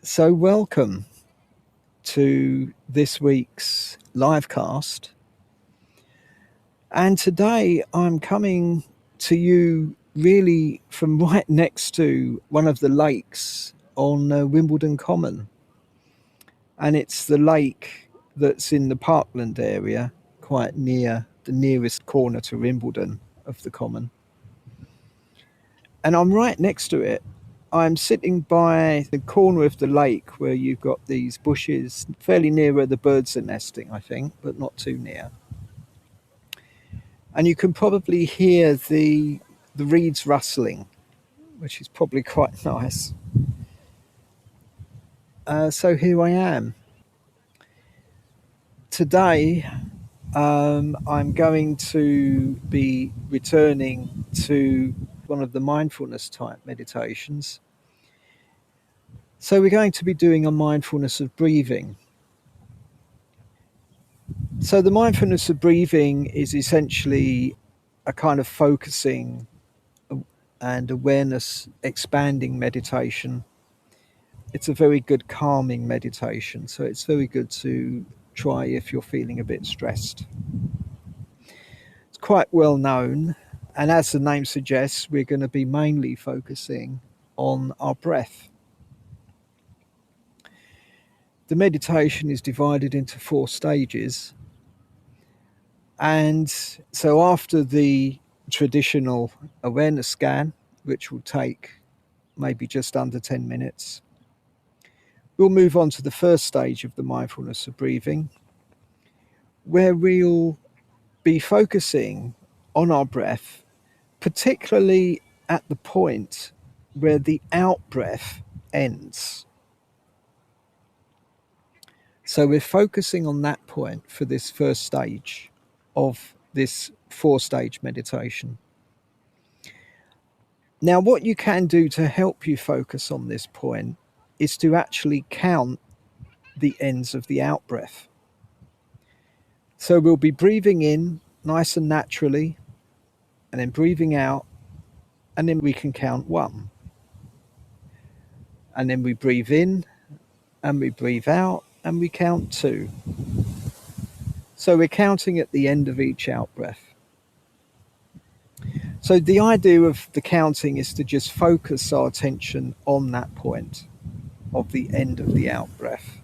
So, welcome to this week's live cast. And today I'm coming to you really from right next to one of the lakes on Wimbledon Common. And it's the lake that's in the Parkland area, quite near the nearest corner to Wimbledon of the Common. And I'm right next to it. I'm sitting by the corner of the lake where you've got these bushes fairly near where the birds are nesting, I think, but not too near. And you can probably hear the reeds rustling, which is probably quite nice. So here I am. Today, I'm going to be returning to one of the mindfulness type meditations. So we're going to be doing a mindfulness of breathing. So the mindfulness of breathing is essentially a kind of focusing and awareness expanding meditation. It's a very good calming meditation, so it's very good to try if you're feeling a bit stressed. It's quite well known, and as the name suggests, we're going to be mainly focusing on our breath. The meditation is divided into 4 stages. And so after the traditional awareness scan, which will take maybe just under 10 minutes, we'll move on to the first stage of the mindfulness of breathing, where we'll be focusing on our breath, particularly at the point where the out breath ends. So we're focusing on that point for this first stage of this 4-stage meditation. Now, what you can do to help you focus on this point is to actually count the ends of the out breath. So we'll be breathing in nice and naturally, and then breathing out, and then we can count 1. And then we breathe in, and we breathe out, and we count 2. So we're counting at the end of each out breath. So the idea of the counting is to just focus our attention on that point of the end of the out breath.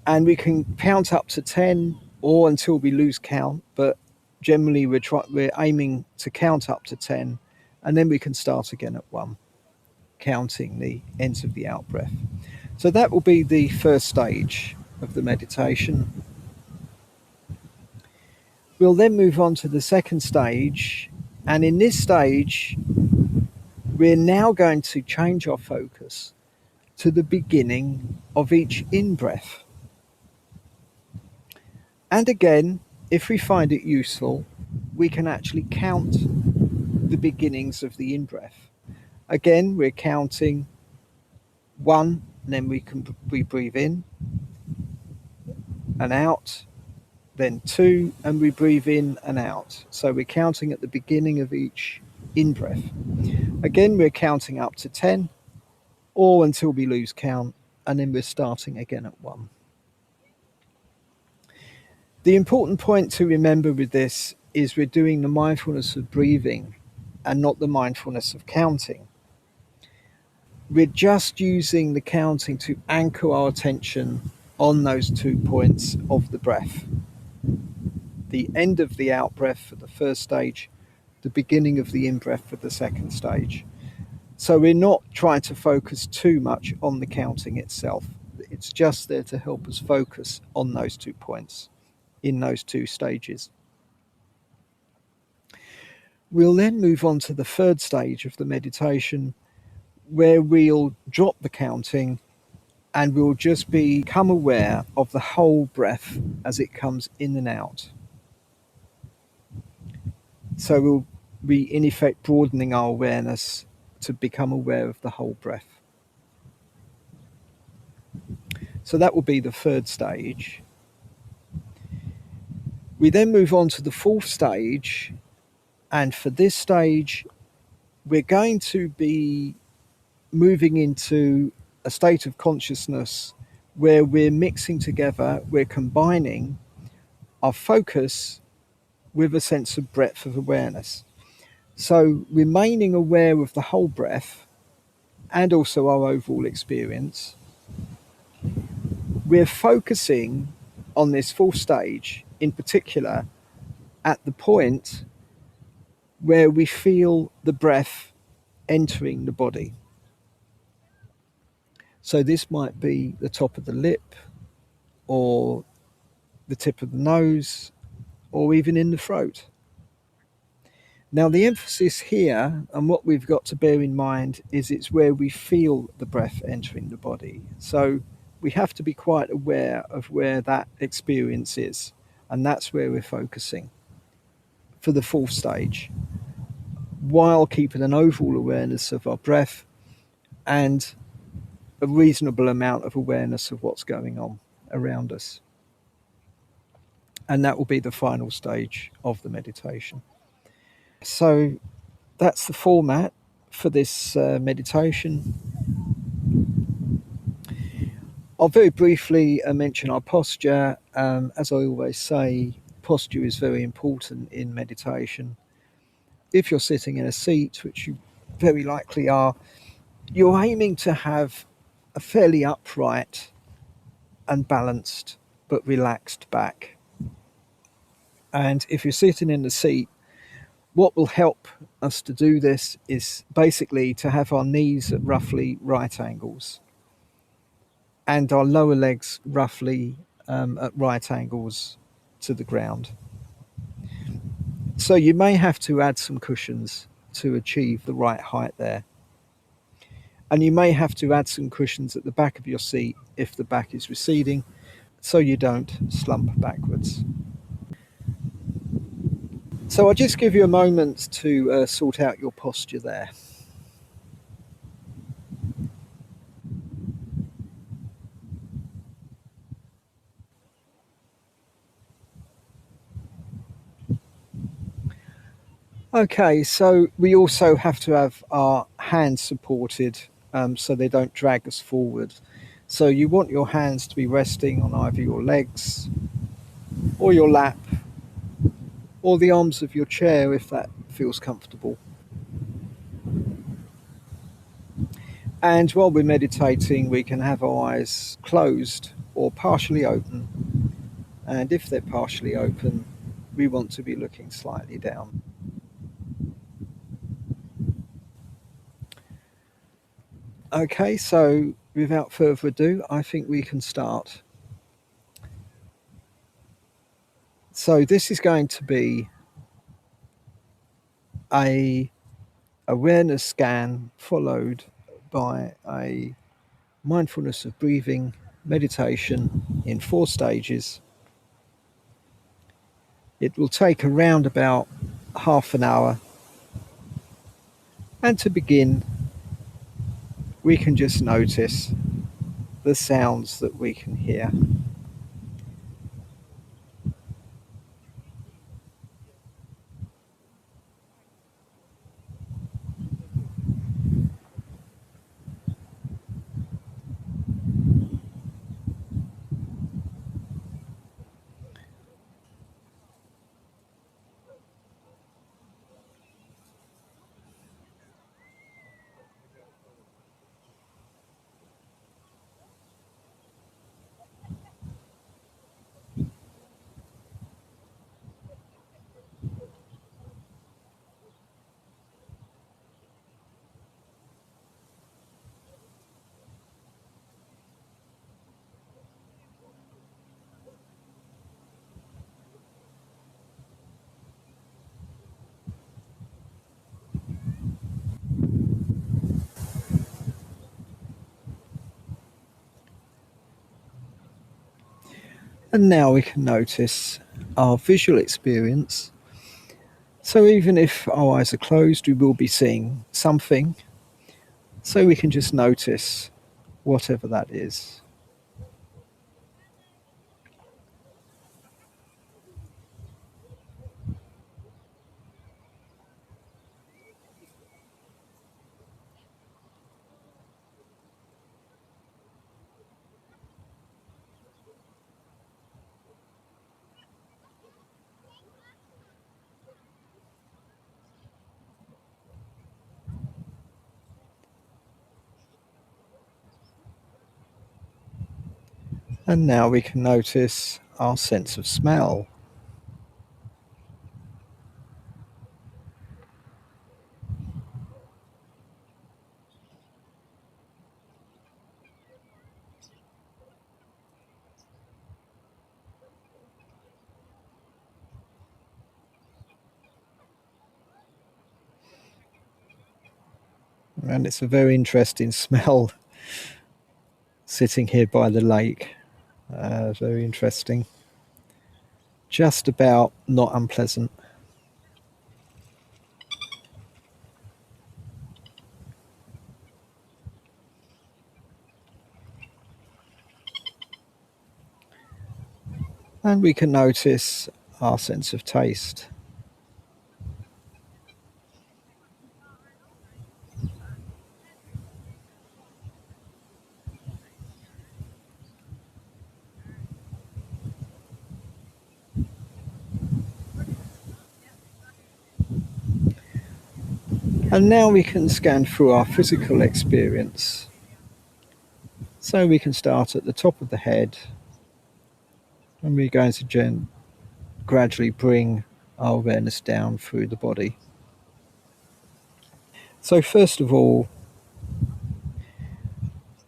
And we can count up to 10 or until we lose count, but generally we're aiming to count up to 10, and then we can start again at 1, counting the ends of the out breath. So that will be the first stage of the meditation. We'll then move on to the second stage, and in this stage we're now going to change our focus to the beginning of each in-breath. And again, if we find it useful, we can actually count the beginnings of the in-breath. Again, we're counting 1, and then we breathe in and out, then 2, and we breathe in and out. So we're counting at the beginning of each in-breath. Again, we're counting up to 10, or until we lose count, and then we're starting again at 1. The important point to remember with this is we're doing the mindfulness of breathing and not the mindfulness of counting. We're just using the counting to anchor our attention on those 2 points of the breath. The end of the out breath for the first stage, the beginning of the in breath for the second stage. So we're not trying to focus too much on the counting itself. It's just there to help us focus on those 2 points in those 2 stages. We'll then move on to the third stage of the meditation, where we'll drop the counting and we'll just become aware of the whole breath as it comes in and out. So we'll be in effect broadening our awareness to become aware of the whole breath. So that will be the third stage. We then move on to the fourth stage, and for this stage we're going to be moving into a state of consciousness where we're mixing together, we're combining our focus with a sense of breadth of awareness. So, remaining aware of the whole breath and also our overall experience, we're focusing on this fourth stage in particular at the point where we feel the breath entering the body. So, this might be the top of the lip, or the tip of the nose, or even in the throat. Now, the emphasis here, and what we've got to bear in mind, is it's where we feel the breath entering the body. So we have to be quite aware of where that experience is, and that's where we're focusing for the fourth stage, while keeping an overall awareness of our breath and a reasonable amount of awareness of what's going on around us. And that will be the final stage of the meditation. So that's the format for this meditation. I'll very briefly mention our posture. As I always say, posture is very important in meditation. If you're sitting in a seat, which you very likely are, you're aiming to have a fairly upright and balanced but relaxed back. And if you're sitting in the seat, what will help us to do this is basically to have our knees at roughly right angles and our lower legs roughly at right angles to the ground. So you may have to add some cushions to achieve the right height there. And you may have to add some cushions at the back of your seat if the back is receding, so you don't slump backwards. So I'll just give you a moment to sort out your posture there. Okay, so we also have to have our hands supported so they don't drag us forward. So you want your hands to be resting on either your legs or your lap or the arms of your chair if that feels comfortable. And while we're meditating, we can have our eyes closed or partially open. And if they're partially open, we want to be looking slightly down. Okay, so without further ado, I think we can start. So this is going to be a awareness scan followed by a mindfulness of breathing meditation in 4 stages. It will take around about half an hour. And to begin, we can just notice the sounds that we can hear. And now we can notice our visual experience. So even if our eyes are closed, we will be seeing something. So we can just notice whatever that is. And now we can notice our sense of smell. And it's a very interesting smell sitting here by the lake. Very interesting. Just about not unpleasant. And we can notice our sense of taste. And now we can scan through our physical experience. So we can start at the top of the head, and we're going to gradually bring our awareness down through the body. So first of all,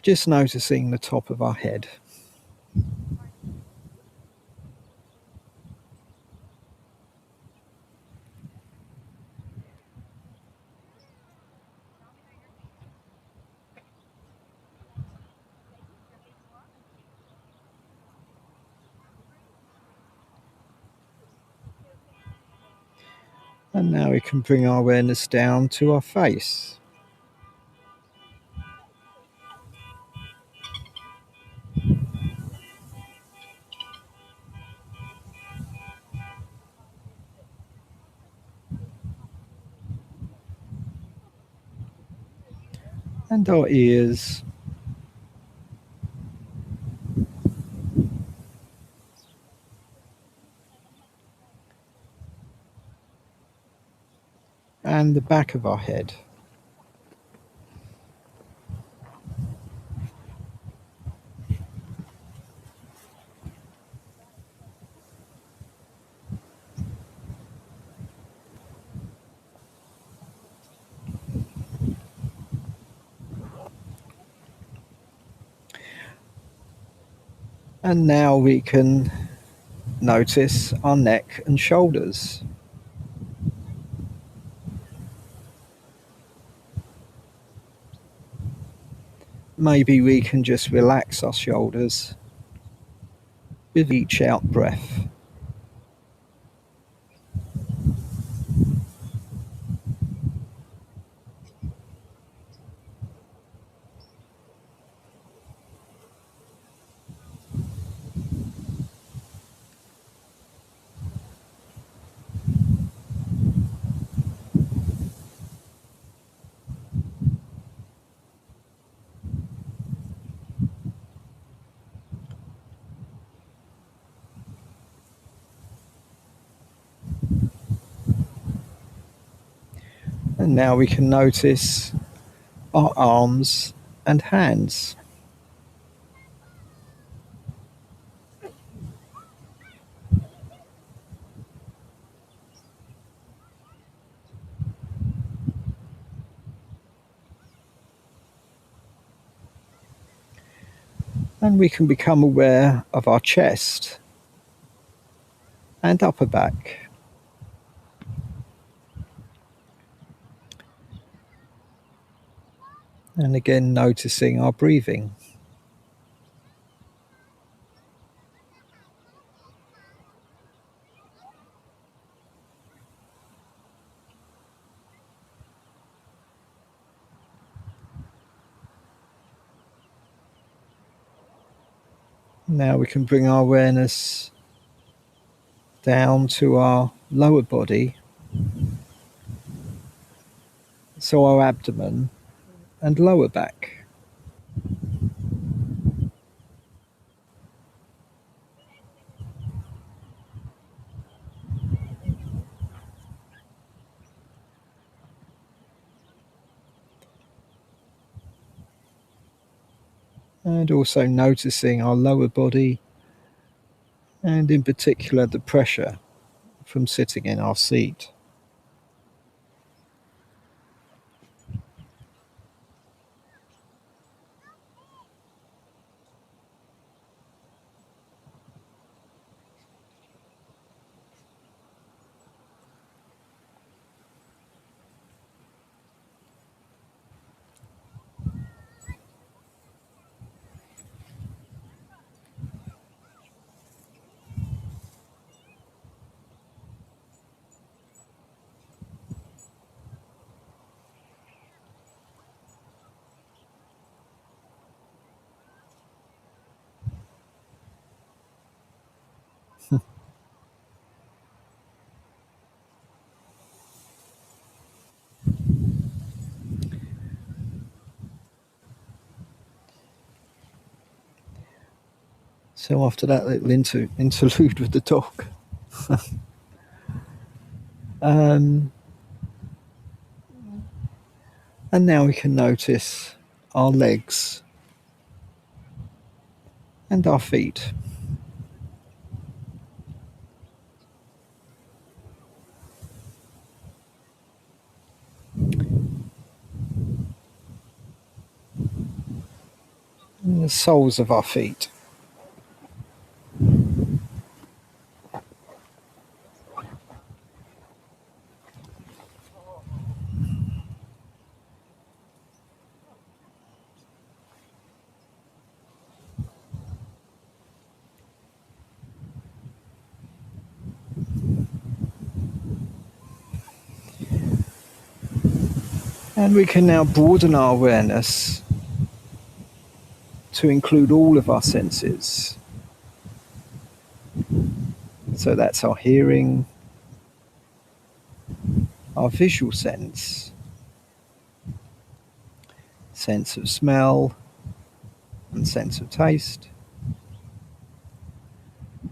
just noticing the top of our head. And now we can bring our awareness down to our face. And our ears. And the back of our head. And now we can notice our neck and shoulders. Maybe we can just relax our shoulders with each out breath. And now we can notice our arms and hands. And we can become aware of our chest and upper back. And again, noticing our breathing. Now we can bring our awareness down to our lower body, so our abdomen and lower back. and also noticing our lower body and in particular the pressure from sitting in our seat. So after that little interlude with the dog, um, and now we can notice our legs and our feet. And the soles of our feet. And we can now broaden our awareness to include all of our senses. So that's our hearing, our visual sense of smell and sense of taste,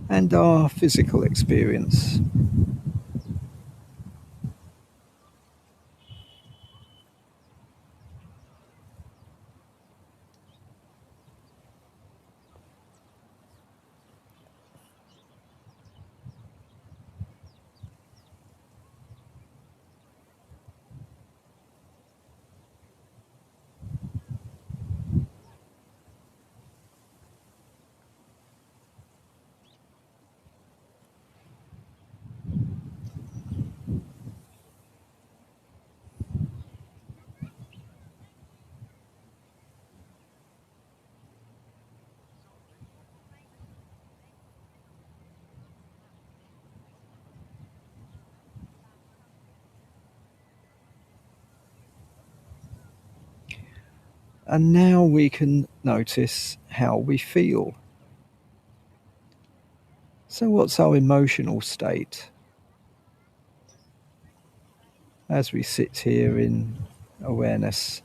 and our physical experience. And now we can notice how we feel. So, what's our emotional state as we sit here in awareness?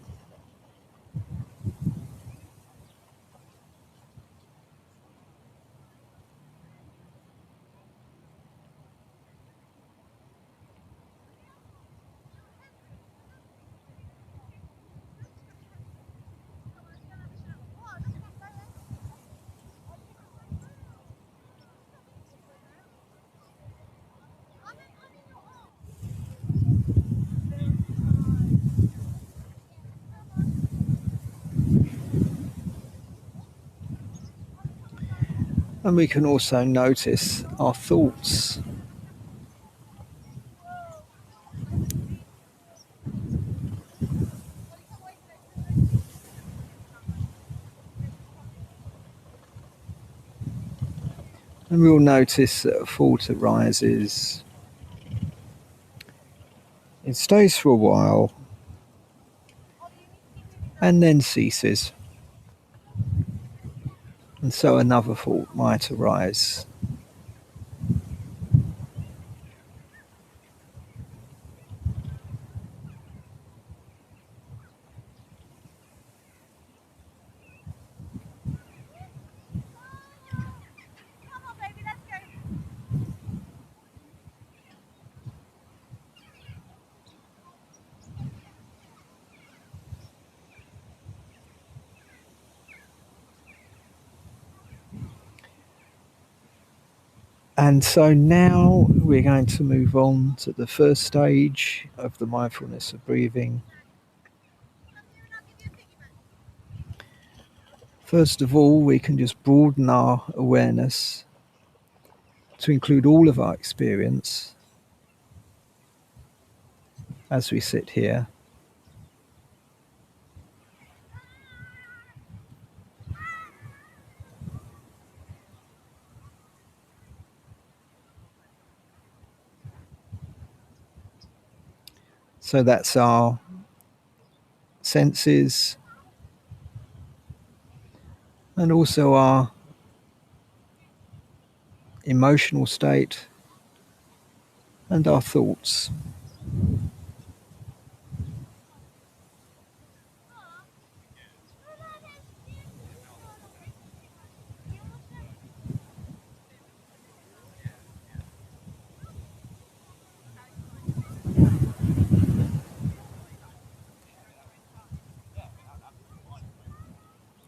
And we can also notice our thoughts. And we'll notice that a thought arises, it stays for a while, and then ceases. And so another thought might arise. And so now we're going to move on to the first stage of the mindfulness of breathing. First of all, we can just broaden our awareness to include all of our experience as we sit here. So that's our senses and also our emotional state and our thoughts.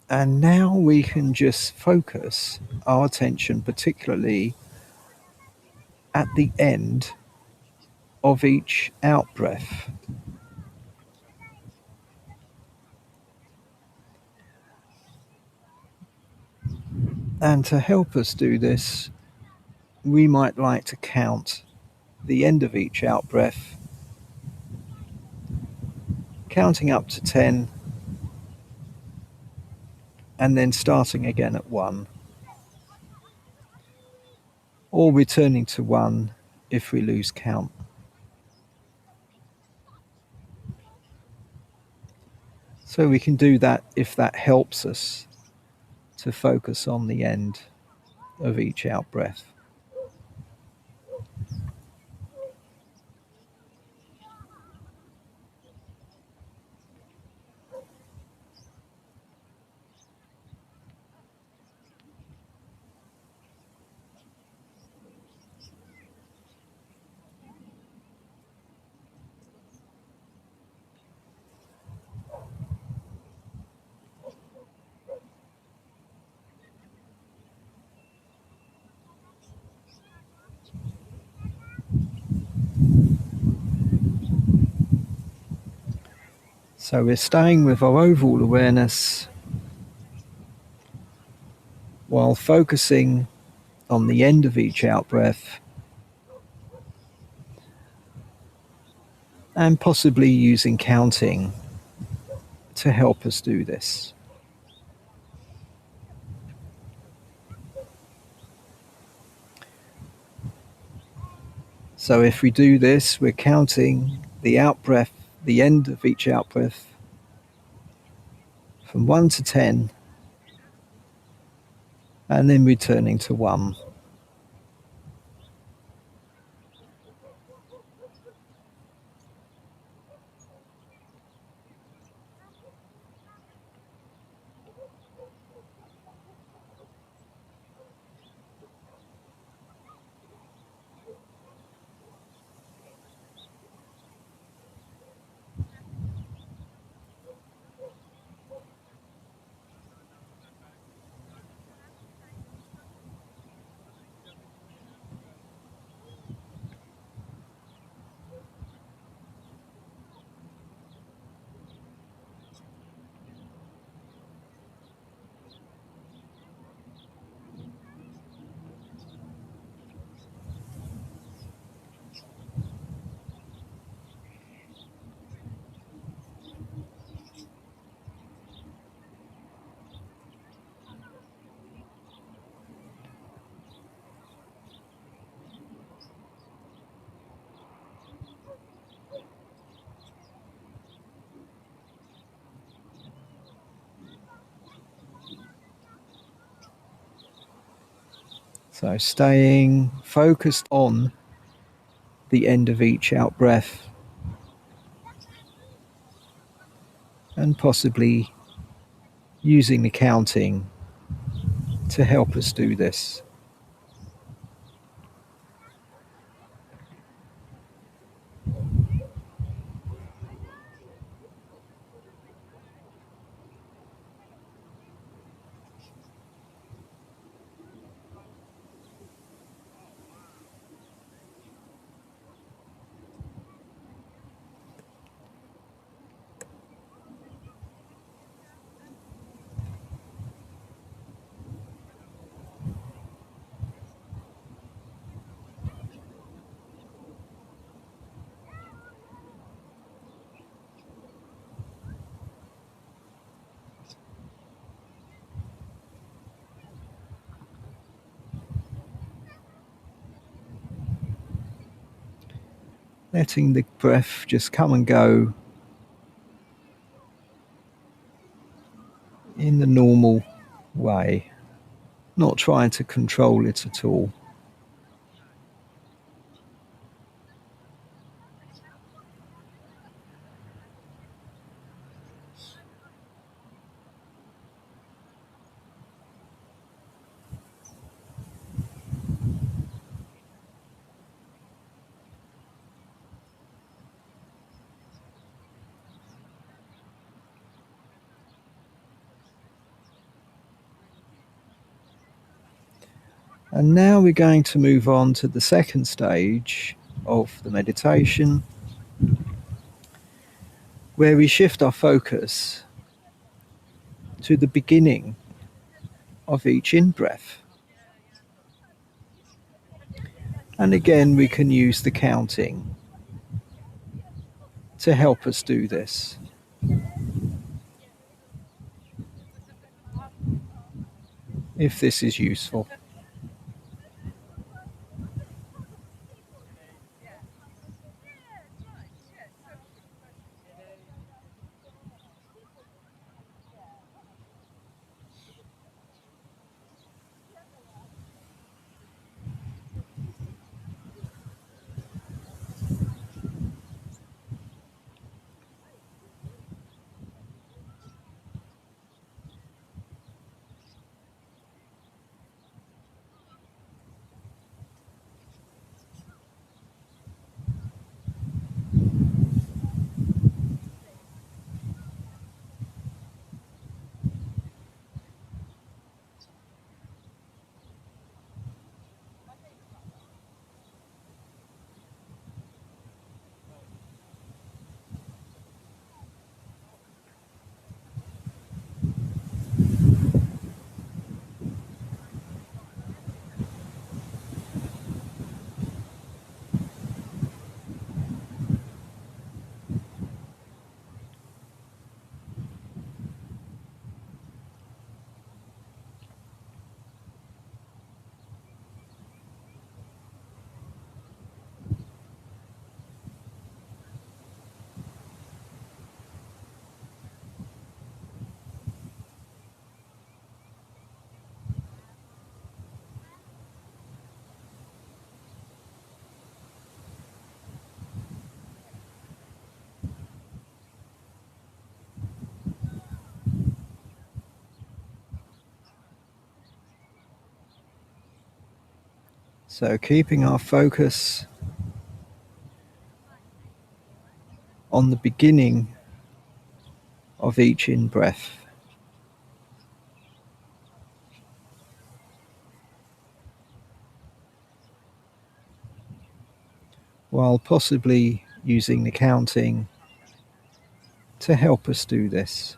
And now we can just focus our attention particularly at the end of each out breath. And to help us do this, we might like to count the end of each out breath, counting up to 10 and then starting again at 1, or returning to 1 if we lose count. So we can do that if that helps us to focus on the end of each out breath. So we're staying with our overall awareness while focusing on the end of each out breath and possibly using counting to help us do this. So if we do this, we're counting the out breath, the end of each out breath from 1 to 10 and then returning to 1. So staying focused on the end of each out breath and possibly using the counting to help us do this. letting the breath just come and go in the normal way, not trying to control it at all. And now we're going to move on to the second stage of the meditation, where we shift our focus to the beginning of each in-breath. And again, we can use the counting to help us do this. If this is useful. So keeping our focus on the beginning of each in-breath. While possibly using the counting to help us do this.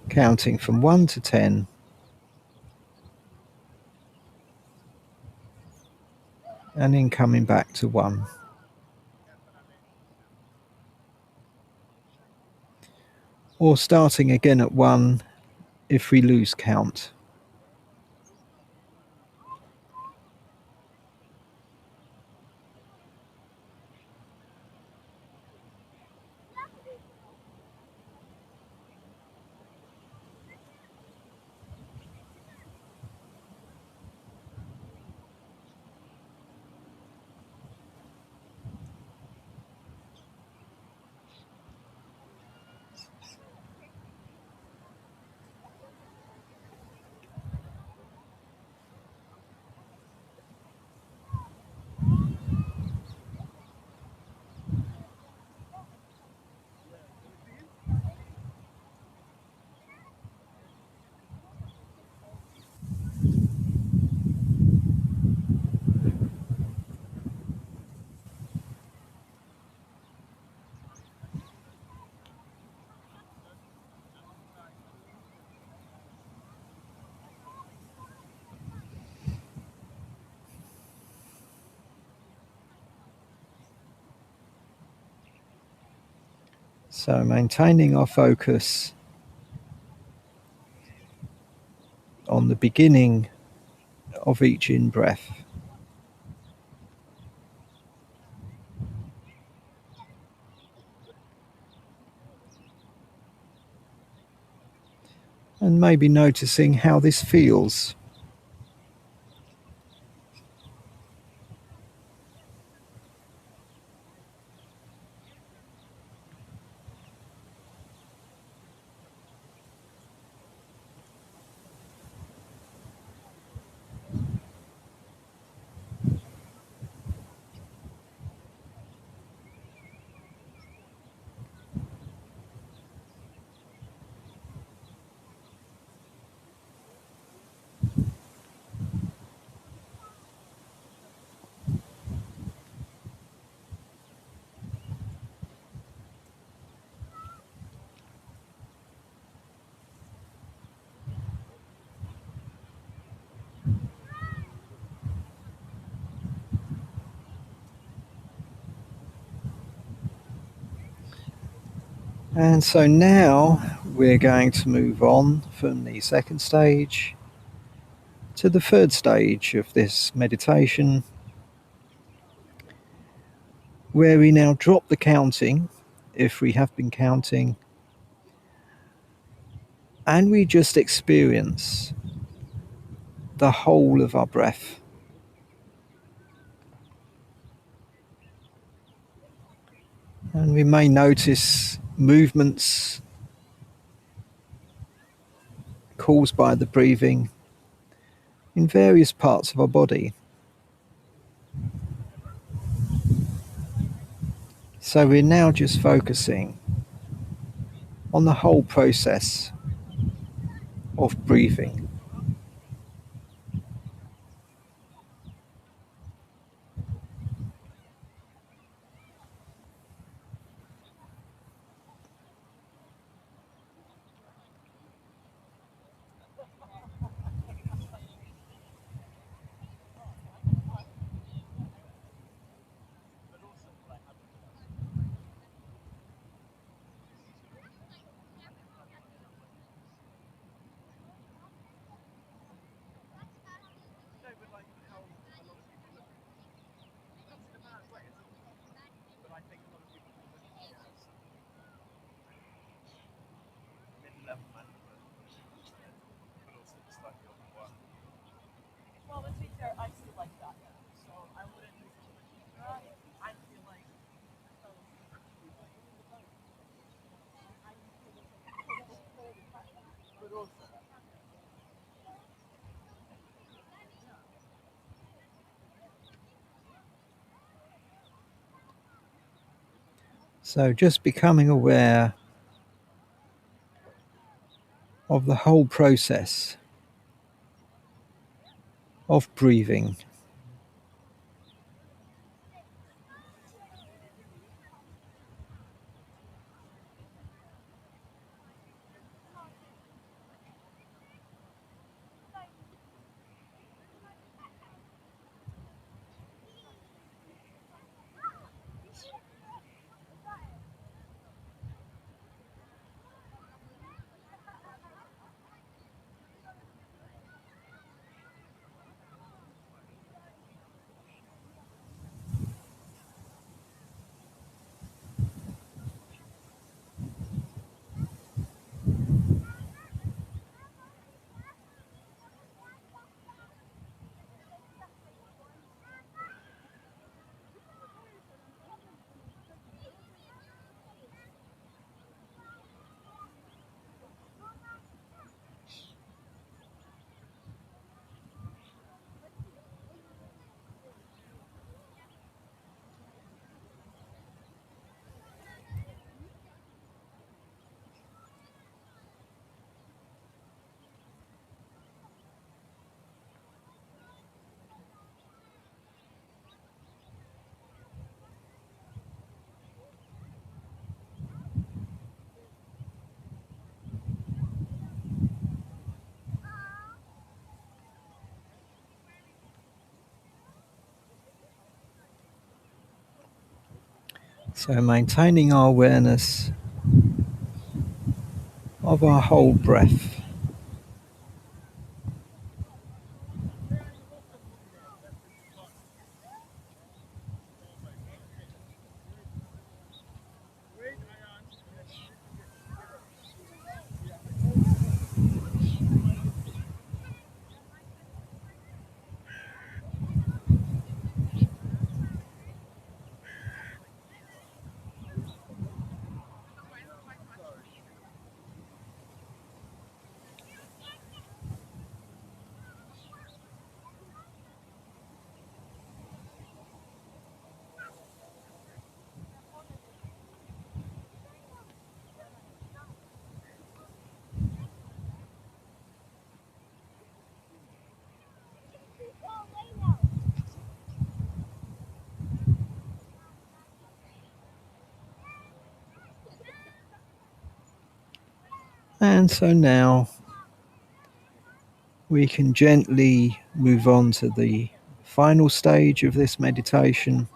Counting from 1 to 10. And then coming back to 1. Or starting again at 1 if we lose count. So maintaining our focus on the beginning of each in-breath. and maybe noticing how this feels. And so now we're going to move on from the second stage to the third stage of this meditation, where we now drop the counting, if we have been counting, and we just experience the whole of our breath. And we may notice movements caused by the breathing in various parts of our body. So we're now just focusing on the whole process of breathing. So just becoming aware of the whole process of breathing. So maintaining our awareness of our whole breath. And so now we can gently move on to the final stage of this meditation,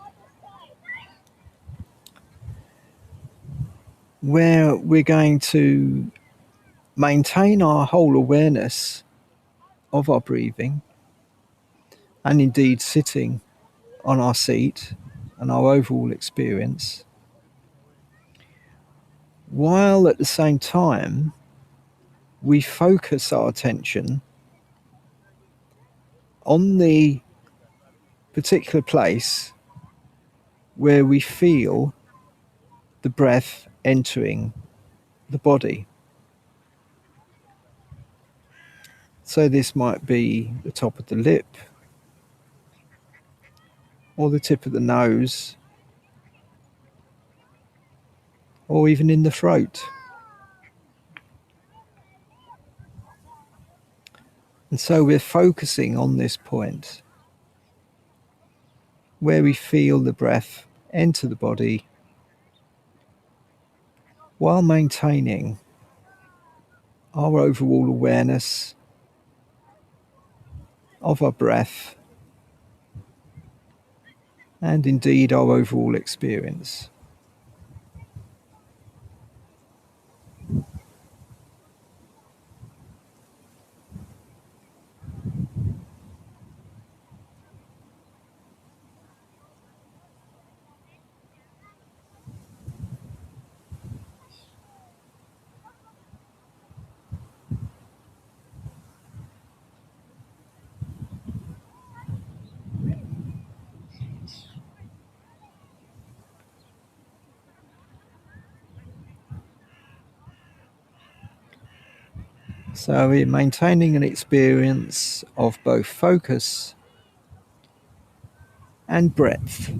where we're going to maintain our whole awareness of our breathing, and indeed sitting on our seat and our overall experience, while at the same time we focus our attention on the particular place where we feel the breath entering the body. So this might be the top of the lip, or the tip of the nose, or even in the throat. And so we're focusing on this point where we feel the breath enter the body while maintaining our overall awareness of our breath and indeed our overall experience. So we're maintaining an experience of both focus and breadth.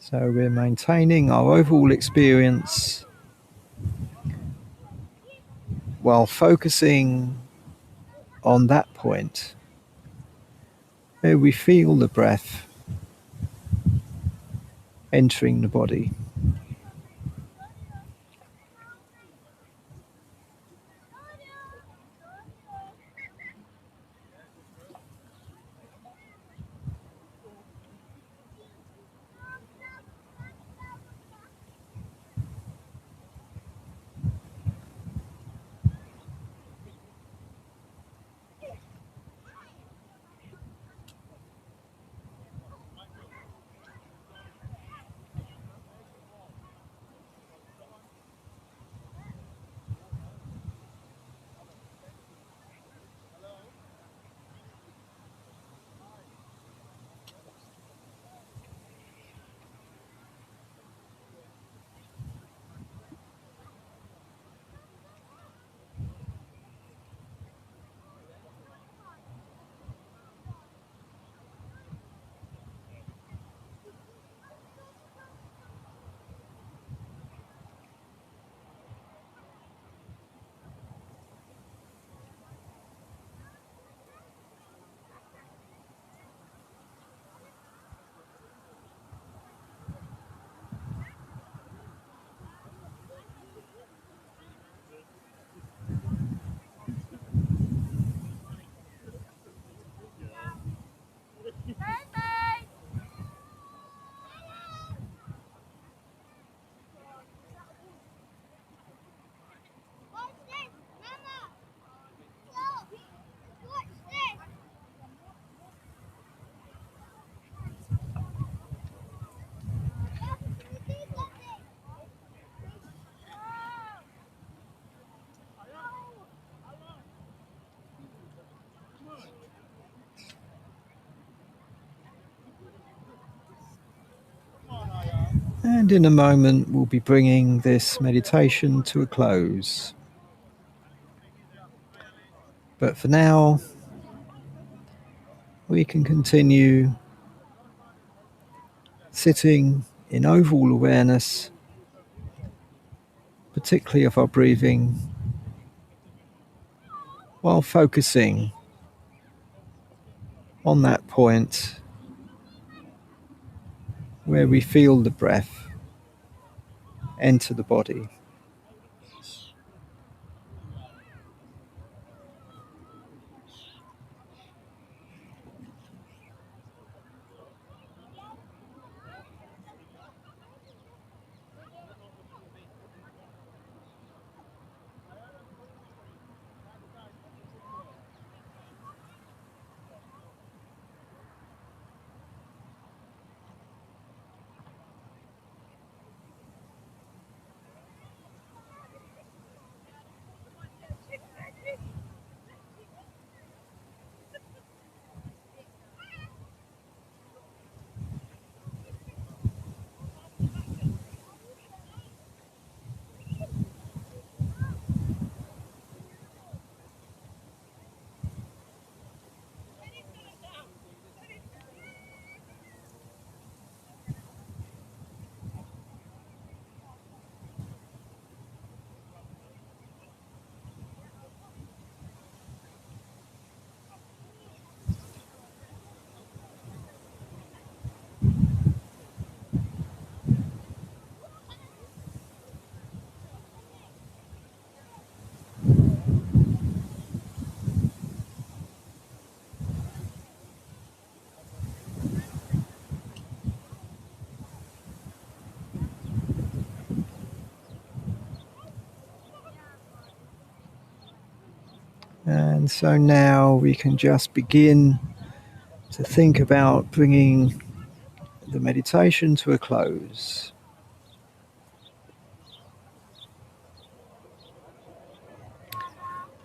So we're maintaining our overall experience while focusing on that point where we feel the breath entering the body. And in a moment, we'll be bringing this meditation to a close. But for now, we can continue sitting in overall awareness, particularly of our breathing, while focusing on that point where we feel the breath enter the body. And so now we can just begin to think about bringing the meditation to a close.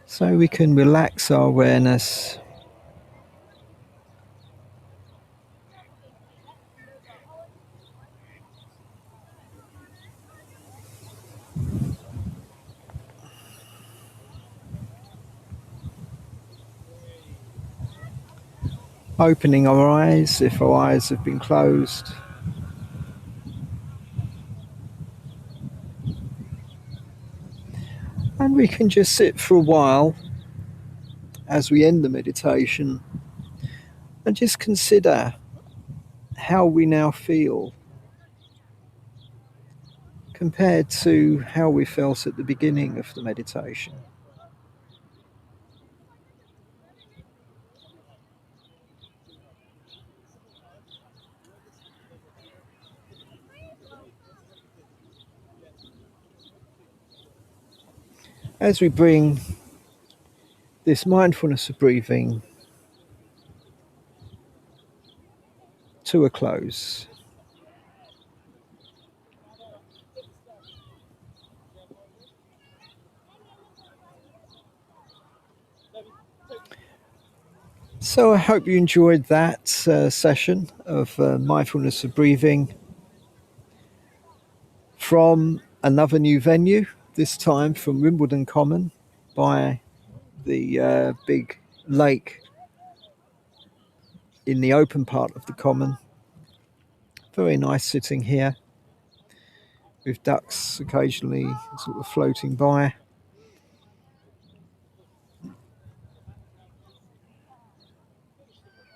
So we can relax our awareness, opening our eyes if our eyes have been closed. And we can just sit for a while as we end the meditation and just consider how we now feel compared to how we felt at the beginning of the meditation. As we bring this mindfulness of breathing to a close, so I hope you enjoyed that session of mindfulness of breathing from another new venue, this time from Wimbledon Common by the big lake in the open part of the common. Very nice sitting here with ducks occasionally sort of floating by.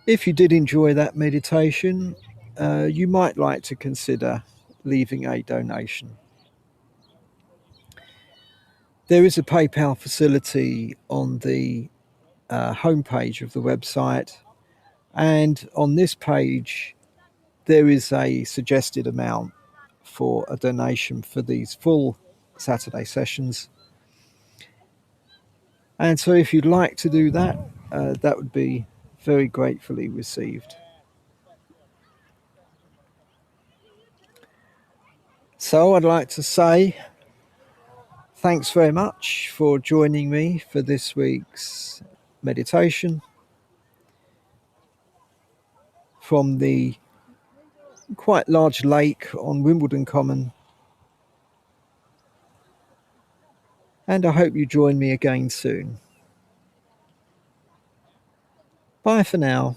If you did enjoy that meditation, you might like to consider leaving a donation. There is a PayPal facility on the homepage of the website, and on this page there is a suggested amount for a donation for these full Saturday sessions. And so if you'd like to do that, that would be very gratefully received. So I'd like to say thanks very much for joining me for this week's meditation from the quite large lake on Wimbledon Common. And I hope you join me again soon. Bye for now.